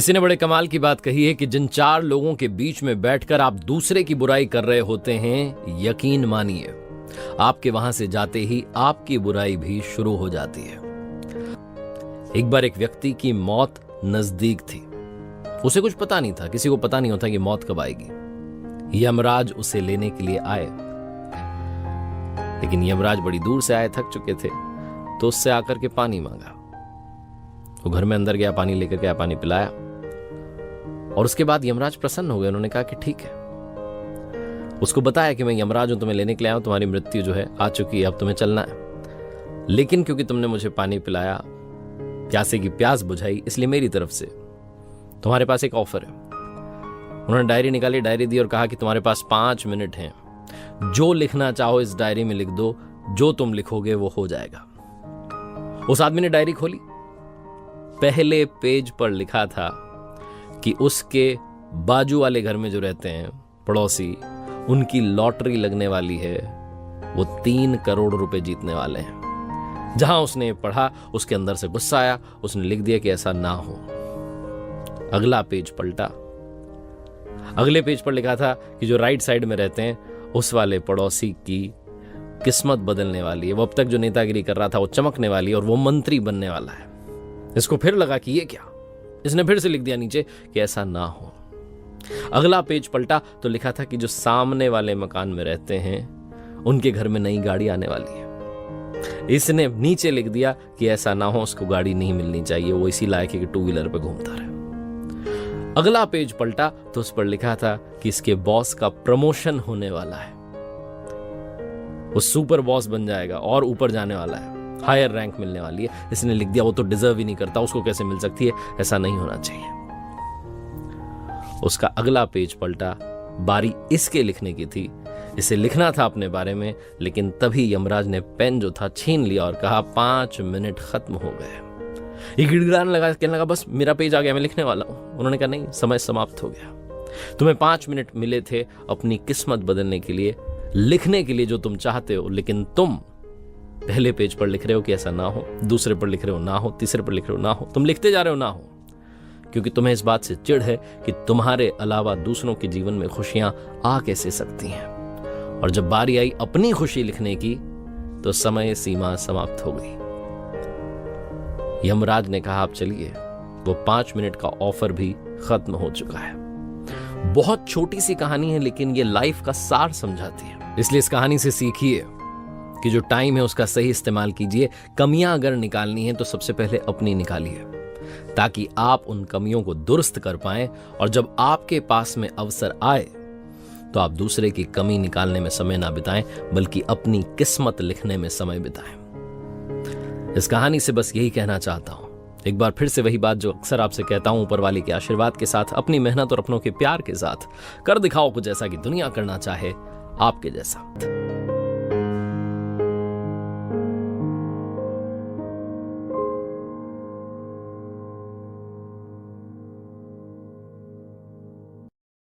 किसी ने बड़े कमाल की बात कही है कि जिन चार लोगों के बीच में बैठकर आप दूसरे की बुराई कर रहे होते हैं, यकीन मानिए आपके वहां से जाते ही आपकी बुराई भी शुरू हो जाती है। एक बार एक व्यक्ति की मौत नजदीक थी। उसे कुछ पता नहीं था, किसी को पता नहीं होता कि मौत कब आएगी। यमराज उसे लेने के लिए आए, लेकिन यमराज बड़ी दूर से आए, थक चुके थे, तो उससे आकर के पानी मांगा। वो घर में अंदर गया, पानी लेकर के पानी पिलाया, और उसके बाद यमराज प्रसन्न हो गए। उन्होंने कहा कि ठीक है। उसको बताया कि मैं यमराज हूं, तुम्हें लेने के लिए आया हूं, तुम्हारी मृत्यु जो है आ चुकी है, अब तुम्हें चलना है, लेकिन क्योंकि तुमने मुझे पानी पिलाया, प्यासे की प्यास बुझाई, इसलिए मेरी तरफ से तुम्हारे पास एक ऑफर है। उन्होंने डायरी निकाली, डायरी दी और कहा कि तुम्हारे पास 5 मिनट हैं, जो लिखना चाहो इस डायरी में लिख दो, जो तुम लिखोगे वो हो जाएगा। उस आदमी ने डायरी खोली, पहले पेज पर लिखा था कि उसके बाजू वाले घर में जो रहते हैं पड़ोसी, उनकी लॉटरी लगने वाली है, वो 3 करोड़ रुपए जीतने वाले हैं। जहां उसने पढ़ा उसके अंदर से गुस्सा आया, उसने लिख दिया कि ऐसा ना हो। अगला पेज पलटा, अगले पेज पर लिखा था कि जो राइट साइड में रहते हैं उस वाले पड़ोसी की किस्मत बदलने वाली है, वो अब तक जो नेतागिरी कर रहा था वो चमकने वाली है और वो मंत्री बनने वाला है। इसको फिर लगा कि ये क्या, इसने फिर से लिख दिया नीचे कि ऐसा ना हो। अगला पेज पलटा तो लिखा था कि जो सामने वाले मकान में रहते हैं उनके घर में नई गाड़ी आने वाली है। इसने नीचे लिख दिया कि ऐसा ना हो, उसको गाड़ी नहीं मिलनी चाहिए, वो इसी लायक है कि 2 व्हीलर पे घूमता रहे। अगला पेज पलटा तो उस पर लिखा था कि इसके बॉस का प्रमोशन होने वाला है, वो सुपर बॉस बन जाएगा और ऊपर जाने वाला है, हायर रैंक मिलने वाली है। इसने लिख दिया वो तो डिजर्व ही नहीं करता, उसको कैसे मिल सकती है, ऐसा नहीं होना चाहिए। उसका अगला पेज पलटा, बारी इसके लिखने की थी, इसे लिखना था अपने बारे में, लेकिन तभी यमराज ने पेन जो था छीन लिया और कहा 5 मिनट खत्म हो गए। ये गिड़गिड़ाने लगा, कहने लगा बस मेरा पेज आ गया, मैं लिखने वाला हूं। उन्होंने कहा नहीं, समय समाप्त हो गया। तुम्हें 5 मिनट मिले थे अपनी किस्मत बदलने के लिए, लिखने के लिए जो तुम चाहते हो, लेकिन तुम पहले पेज पर लिख रहे हो कि ऐसा ना हो, दूसरे पर लिख रहे हो ना हो, तीसरे पर लिख रहे हो ना हो, तुम लिखते जा रहे हो ना हो, क्योंकि तुम्हें इस बात से चिढ़ है कि तुम्हारे अलावा दूसरों के जीवन में खुशियां आ कैसे सकती हैं। और जब बारी आई अपनी खुशी लिखने की तो समय सीमा समाप्त हो गई। यमराज ने कहा आप चलिए, वो 5 मिनट का ऑफर भी खत्म हो चुका है। बहुत छोटी सी कहानी है, लेकिन ये लाइफ का सार समझाती है। इसलिए इस कहानी से सीखिए कि जो टाइम है उसका सही इस्तेमाल कीजिए। कमियां अगर निकालनी है तो सबसे पहले अपनी निकालिए, ताकि आप उन कमियों को दुरुस्त कर पाएं, और जब आपके पास में अवसर आए तो आप दूसरे की कमी निकालने में समय ना बिताएं, बल्कि अपनी किस्मत लिखने में समय बिताएं। इस कहानी से बस यही कहना चाहता हूं, एक बार फिर से वही बात जो अक्सर आपसे कहता हूं, ऊपर वाले के आशीर्वाद के साथ, अपनी मेहनत और अपनों के प्यार के साथ कर दिखाओ कुछ ऐसा कि दुनिया करना चाहे आपके जैसा।